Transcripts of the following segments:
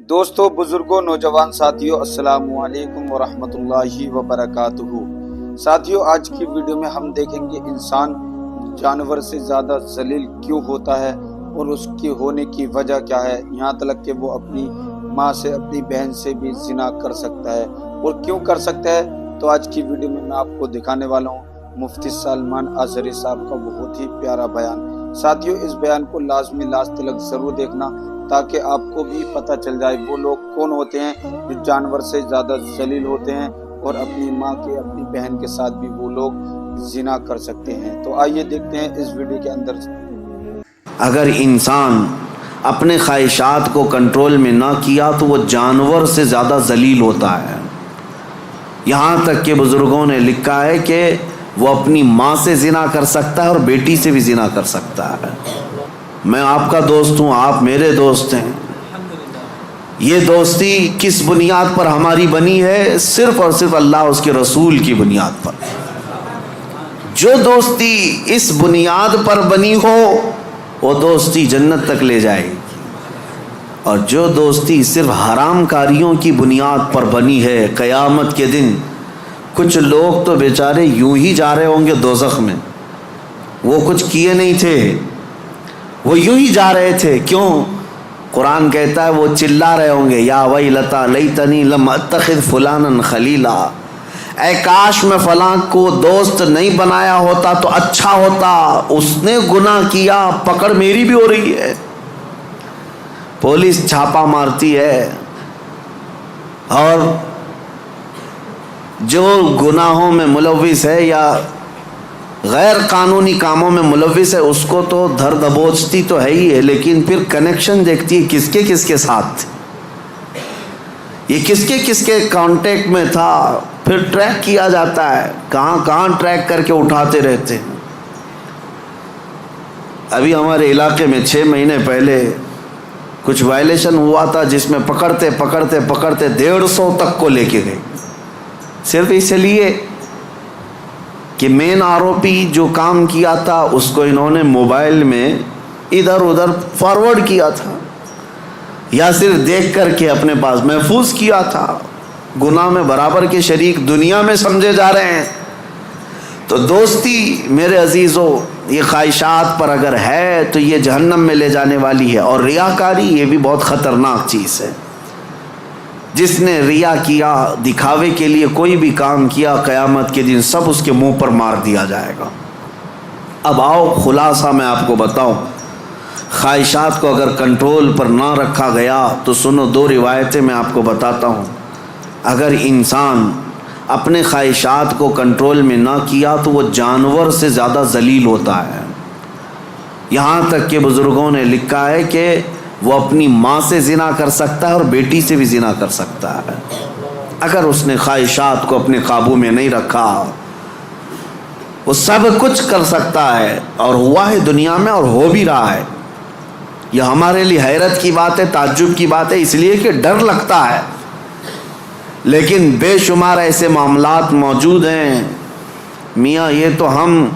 دوستو، بزرگوں، نوجوان ساتھیوں، السلام علیکم ورحمۃ اللہ وبرکاتہ۔ ساتھیوں، آج کی ویڈیو میں ہم دیکھیں گے انسان جانور سے زیادہ ذلیل کیوں ہوتا ہے اور اس کی ہونے کی وجہ کیا ہے، یہاں تک کہ وہ اپنی ماں سے، اپنی بہن سے بھی زنا کر سکتا ہے اور کیوں کر سکتا ہے۔ تو آج کی ویڈیو میں آپ کو دکھانے والا ہوں مفتی سلمان اظہری صاحب کا بہت ہی پیارا بیان۔ ساتھیوں، اس بیان کو لازمی لاسٹ تک ضرور دیکھنا تاکہ آپ کو بھی پتہ چل جائے وہ لوگ کون ہوتے ہیں جو جانور سے زیادہ ذلیل ہوتے ہیں اور اپنی ماں کے، اپنی بہن کے ساتھ بھی وہ لوگ زنا کر سکتے ہیں۔ تو آئیے دیکھتے ہیں اس ویڈیو کے اندر۔ اگر انسان اپنے خواہشات کو کنٹرول میں نہ کیا تو وہ جانور سے زیادہ ذلیل ہوتا ہے۔ یہاں تک کہ بزرگوں نے لکھا ہے کہ وہ اپنی ماں سے زنا کر سکتا ہے اور بیٹی سے بھی زنا کر سکتا ہے۔ میں آپ کا دوست ہوں، آپ میرے دوست ہیں۔ یہ دوستی کس بنیاد پر ہماری بنی ہے؟ صرف اور صرف اللہ اور اس کے رسول کی بنیاد پر۔ جو دوستی اس بنیاد پر بنی ہو وہ دوستی جنت تک لے جائے گی، اور جو دوستی صرف حرام کاریوں کی بنیاد پر بنی ہے، قیامت کے دن کچھ لوگ تو بیچارے یوں ہی جا رہے ہوں گے دوزخ میں، وہ کچھ کیے نہیں تھے، وہ یوں ہی جا رہے تھے۔ کیوں؟ قرآن کہتا ہے وہ چلا رہے ہوں گے، یا ویلتا لیتنی لم اتخذ فلانا خلیلا، اے کاش میں فلاں کو دوست نہیں بنایا ہوتا تو اچھا ہوتا، اس نے گناہ کیا، پکڑ میری بھی ہو رہی ہے، پولیس چھاپا مارتی ہے، اور جو گناہوں میں ملوث ہے یا غیر قانونی کاموں میں ملوث ہے اس کو تو دھر دبوچتی تو ہے ہی ہے، لیکن پھر کنیکشن دیکھتی ہے کس کے ساتھ، یہ کس کے کانٹیکٹ میں تھا، پھر ٹریک کیا جاتا ہے، کہاں ٹریک کر کے اٹھاتے رہتے ہیں۔ ابھی ہمارے علاقے میں 6 مہینے پہلے کچھ وائلیشن ہوا تھا جس میں پکڑتے 150 تک کو لے کے گئے، صرف اس لیے کہ مین آروپی جو کام کیا تھا اس کو انہوں نے موبائل میں ادھر ادھر فارورڈ کیا تھا، یا صرف دیکھ کر کے اپنے پاس محفوظ کیا تھا۔ گناہ میں برابر کے شریک دنیا میں سمجھے جا رہے ہیں۔ تو دوستی میرے عزیزو، یہ خواہشات پر اگر ہے تو یہ جہنم میں لے جانے والی ہے، اور ریاکاری یہ بھی بہت خطرناک چیز ہے۔ جس نے ریا کیا، دکھاوے کے لیے کوئی بھی کام کیا، قیامت کے دن سب اس کے منہ پر مار دیا جائے گا۔ اب آؤ خلاصہ میں آپ کو بتاؤں، خواہشات کو اگر کنٹرول پر نہ رکھا گیا تو سنو 2 روایتیں میں آپ کو بتاتا ہوں۔ اگر انسان اپنے خواہشات کو کنٹرول میں نہ کیا تو وہ جانور سے زیادہ ذلیل ہوتا ہے۔ یہاں تک کہ بزرگوں نے لکھا ہے کہ وہ اپنی ماں سے زنا کر سکتا ہے اور بیٹی سے بھی زنا کر سکتا ہے، اگر اس نے خواہشات کو اپنے قابو میں نہیں رکھا۔ وہ سب کچھ کر سکتا ہے، اور ہوا ہے دنیا میں اور ہو بھی رہا ہے۔ یہ ہمارے لیے حیرت کی بات ہے، تعجب کی بات ہے، اس لیے کہ ڈر لگتا ہے، لیکن بے شمار ایسے معاملات موجود ہیں میاں، یہ تو ہم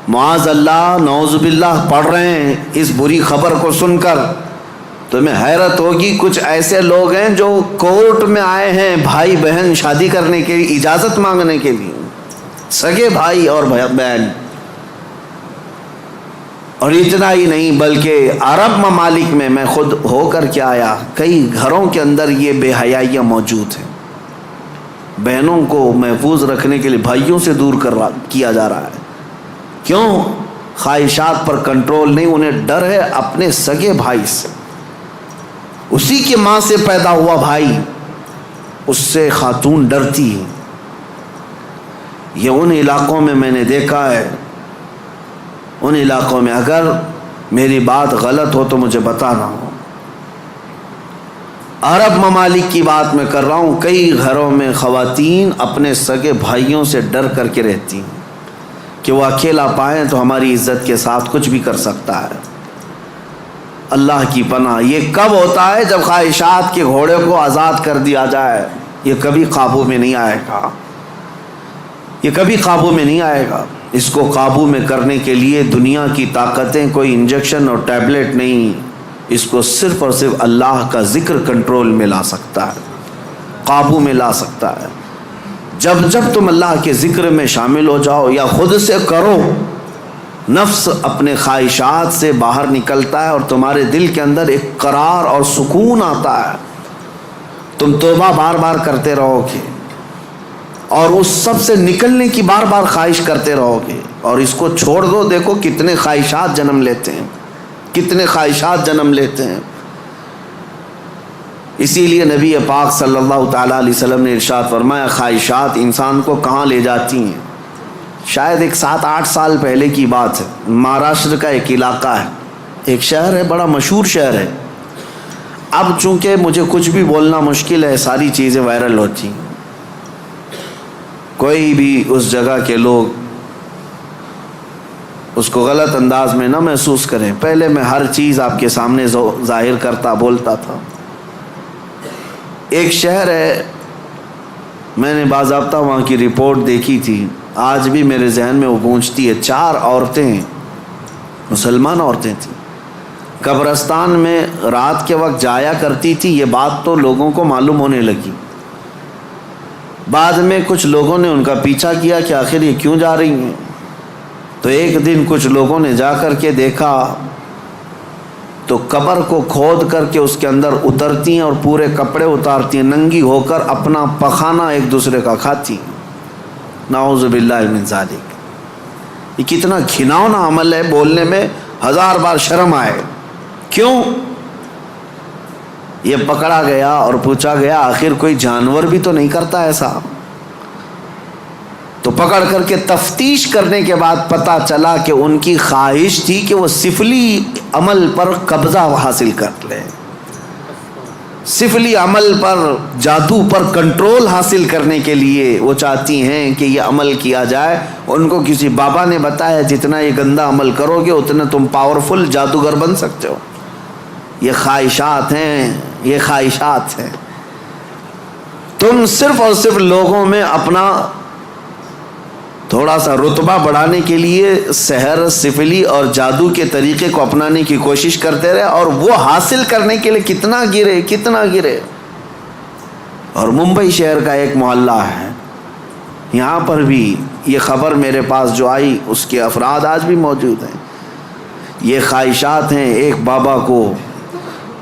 معاذ اللہ نعوذ باللہ پڑھ رہے ہیں اس بری خبر کو سن کر، تمہیں حیرت ہوگی۔ کچھ ایسے لوگ ہیں جو کورٹ میں آئے ہیں بھائی بہن شادی کرنے کے لیے، اجازت مانگنے کے لیے، سگے بھائی اور بہن۔ اور اتنا ہی نہیں بلکہ عرب ممالک میں خود ہو کر کے آیا، کئی گھروں کے اندر یہ بے حیائیاں موجود ہیں۔ بہنوں کو محفوظ رکھنے کے لیے بھائیوں سے دور کیا جا رہا ہے۔ کیوں؟ خواہشات پر کنٹرول نہیں، انہیں ڈر ہے اپنے سگے بھائی سے، اسی کی ماں سے پیدا ہوا بھائی، اس سے خاتون ڈرتی ہے۔ یہ ان علاقوں میں نے دیکھا ہے، ان علاقوں میں، اگر میری بات غلط ہو تو مجھے بتانا ہو۔ عرب ممالک کی بات میں کر رہا ہوں، کئی گھروں میں خواتین اپنے سگے بھائیوں سے ڈر کر کے رہتی ہیں کہ وہ اکیلا پائیں تو ہماری عزت کے ساتھ کچھ بھی کر سکتا ہے۔ اللہ کی پناہ، یہ کب ہوتا ہے؟ جب خواہشات کے گھوڑے کو آزاد کر دیا جائے۔ یہ کبھی قابو میں نہیں آئے گا، یہ کبھی قابو میں نہیں آئے گا۔ اس کو قابو میں کرنے کے لیے دنیا کی طاقتیں کوئی انجیکشن اور ٹیبلٹ نہیں، اس کو صرف اور صرف اللہ کا ذکر کنٹرول میں لا سکتا ہے، قابو میں لا سکتا ہے۔ جب تم اللہ کے ذکر میں شامل ہو جاؤ یا خود سے کرو، نفس اپنے خواہشات سے باہر نکلتا ہے اور تمہارے دل کے اندر ایک قرار اور سکون آتا ہے۔ تم توبہ بار بار کرتے رہو گے اور اس سب سے نکلنے کی بار بار خواہش کرتے رہو گے، اور اس کو چھوڑ دو، دیکھو کتنے خواہشات جنم لیتے ہیں، کتنے خواہشات جنم لیتے ہیں۔ اسی لیے نبی پاک صلی اللہ تعالیٰ علیہ وسلم نے ارشاد فرمایا، خواہشات انسان کو کہاں لے جاتی ہیں۔ شاید ایک 7-8 سال پہلے کی بات ہے، مہاراشٹر کا ایک علاقہ ہے، ایک شہر ہے، بڑا مشہور شہر ہے۔ اب چونکہ مجھے کچھ بھی بولنا مشکل ہے، ساری چیزیں وائرل ہوتی ہیں، کوئی بھی اس جگہ کے لوگ اس کو غلط انداز میں نہ محسوس کریں۔ پہلے میں ہر چیز آپ کے سامنے ظاہر کرتا بولتا تھا۔ ایک شہر ہے، میں نے باضابطہ وہاں کی رپورٹ دیکھی تھی، آج بھی میرے ذہن میں وہ گونجتی ہے۔ 4 عورتیں، مسلمان عورتیں تھیں، قبرستان میں رات کے وقت جایا کرتی تھی۔ یہ بات تو لوگوں کو معلوم ہونے لگی، بعد میں کچھ لوگوں نے ان کا پیچھا کیا کہ آخر یہ کیوں جا رہی ہیں۔ تو ایک دن کچھ لوگوں نے جا کر کے دیکھا تو قبر کو کھود کر کے اس کے اندر اترتی ہیں اور پورے کپڑے اتارتی ہیں، ننگی ہو کر اپنا پخانہ ایک دوسرے کا کھاتی ہیں۔ نعوذ باللہ من ذالک۔ یہ کتنا گھناؤنا عمل ہے، بولنے میں 1000 بار شرم آئے۔ کیوں؟ یہ پکڑا گیا اور پوچھا گیا آخر کوئی جانور بھی تو نہیں کرتا ایسا؟ تو پکڑ کر کے تفتیش کرنے کے بعد پتہ چلا کہ ان کی خواہش تھی کہ وہ سفلی عمل پر قبضہ حاصل کر لیں، سفلی عمل پر، جادو پر کنٹرول حاصل کرنے کے لیے وہ چاہتی ہیں کہ یہ عمل کیا جائے۔ ان کو کسی بابا نے بتایا جتنا یہ گندا عمل کرو گے اتنا تم پاورفل جادوگر بن سکتے ہو۔ یہ خواہشات ہیں، یہ خواہشات ہیں۔ تم صرف اور صرف لوگوں میں اپنا تھوڑا سا رتبہ بڑھانے کے لیے سحر، سفلی اور جادو کے طریقے کو اپنانے کی کوشش کرتے رہے، اور وہ حاصل کرنے کے لیے کتنا گرے۔ اور ممبئی شہر کا ایک محلہ ہے، یہاں پر بھی یہ خبر میرے پاس جو آئی اس کے افراد آج بھی موجود ہیں۔ یہ خواہشات ہیں۔ ایک بابا کو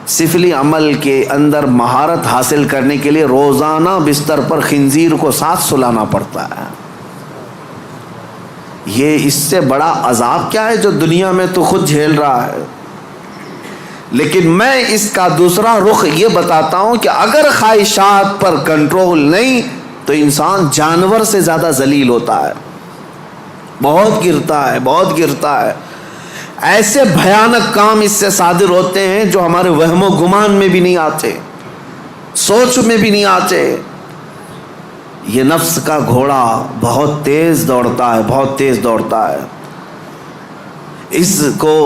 سفلی عمل کے اندر مہارت حاصل کرنے کے لیے روزانہ بستر پر خنزیر کو ساتھ سلانا پڑتا ہے۔ یہ اس سے بڑا عذاب کیا ہے جو دنیا میں تو خود جھیل رہا ہے۔ لیکن میں اس کا دوسرا رخ یہ بتاتا ہوں کہ اگر خواہشات پر کنٹرول نہیں تو انسان جانور سے زیادہ ذلیل ہوتا ہے، بہت گرتا ہے۔ ایسے بھیانک کام اس سے صادر ہوتے ہیں جو ہمارے وہم و گمان میں بھی نہیں آتے، سوچ میں بھی نہیں آتے۔ یہ نفس کا گھوڑا بہت تیز دوڑتا ہے، اس کو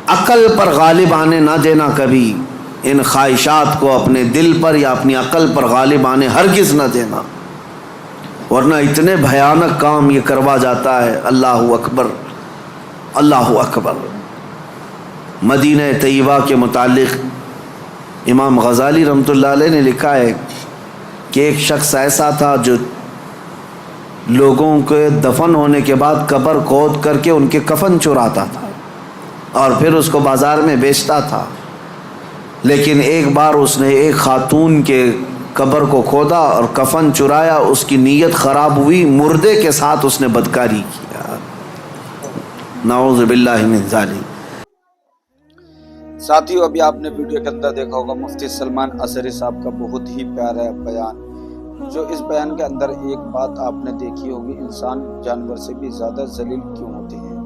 عقل پر غالب آنے نہ دینا کبھی۔ ان خواہشات کو اپنے دل پر یا اپنی عقل پر غالب آنے ہرگز نہ دینا، ورنہ اتنے بھیانک کام یہ کروا جاتا ہے۔ اللہ اکبر، اللہ اکبر۔ مدینہ طیبہ کے متعلق امام غزالی رحمۃ اللہ علیہ نے لکھا ہے کہ ایک شخص ایسا تھا جو لوگوں کے دفن ہونے کے بعد قبر کھود کر کے ان کے کفن چراتا تھا اور پھر اس کو بازار میں بیچتا تھا۔ لیکن ایک بار اس نے ایک خاتون کے قبر کو کھودا اور کفن چرایا، اس کی نیت خراب ہوئی، مردے کے ساتھ اس نے بدکاری کیا۔ نعوذ باللہ من ذالک۔ ساتھیو، ابھی آپ نے ویڈیو کے اندر دیکھا ہوگا مفتی سلمان اظہری صاحب کا بہت ہی پیارا بیان، جو اس بیان کے اندر ایک بات آپ نے دیکھی ہوگی، انسان جانور سے بھی زیادہ ذلیل کیوں ہوتے ہیں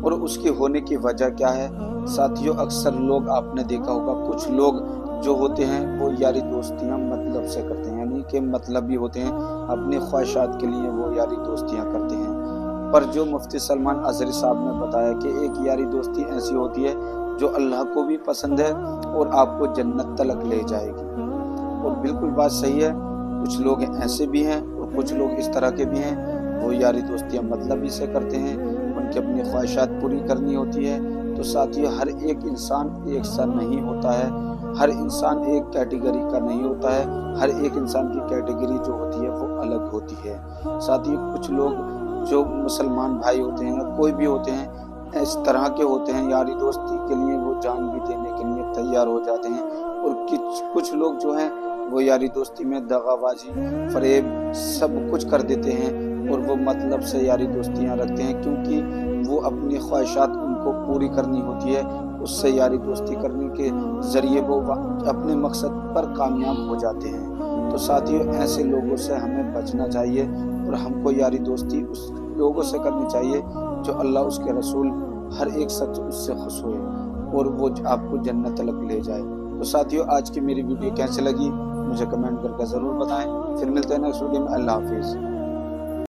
اور اس کی ہونے کی وجہ کیا ہے۔ ساتھیو، اکثر لوگ آپ نے دیکھا ہوگا، کچھ لوگ جو ہوتے ہیں وہ یاری دوستیاں مطلب سے کرتے ہیں، یعنی کہ مطلبی ہوتے ہیں، اپنی خواہشات کے لیے وہ یاری دوستیاں کرتے ہیں۔ پر جو مفتی سلمان اظہری صاحب نے بتایا کہ ایک یاری دوستی ایسی ہوتی ہے جو اللہ کو بھی پسند ہے اور آپ کو جنت تلک لے جائے گی، اور بالکل بات صحیح ہے۔ کچھ لوگ ایسے بھی ہیں اور کچھ لوگ اس طرح کے بھی ہیں، وہ یاری دوستیاں مطلبی سے کرتے ہیں، ان کی اپنی خواہشات پوری کرنی ہوتی ہے، تو ساتھیوں ہر ایک انسان ایک سا نہیں ہوتا ہے، ہر انسان ایک کیٹیگری کا نہیں ہوتا ہے، ہر ایک انسان کی کیٹیگری جو ہوتی ہے وہ الگ ہوتی ہے۔ ساتھیوں کچھ لوگ جو مسلمان بھائی ہوتے ہیں یا کوئی بھی ہوتے ہیں اس طرح کے ہوتے ہیں، یاری دوستی کے لیے وہ جان بھی دینے کے لیے تیار ہو جاتے ہیں، اور کچھ لوگ جو ہیں وہ یاری دوستی میں دغا بازی، فریب سب کچھ کر دیتے ہیں، اور وہ مطلب سے یاری دوستیاں رکھتے ہیں کیونکہ وہ اپنی خواہشات ان کو پوری کرنی ہوتی ہے، اس سے یاری دوستی کرنے کے ذریعے وہ اپنے مقصد پر کامیاب ہو جاتے ہیں۔ تو ساتھیوں ایسے لوگوں سے ہمیں بچنا چاہیے، اور ہم کو یاری دوستی اس لوگوں سے کرنی چاہیے جو اللہ اس کے رسول ہر ایک شخص اس سے خوش ہوئے اور وہ آپ کو جنت تک لے جائے۔ تو ساتھیوں آج کی میری ویڈیو کیسے لگی مجھے کمنٹ کر کے ضرور بتائیں، پھر ملتے ہیں نیکسٹ ویڈیو میں۔ اللہ حافظ۔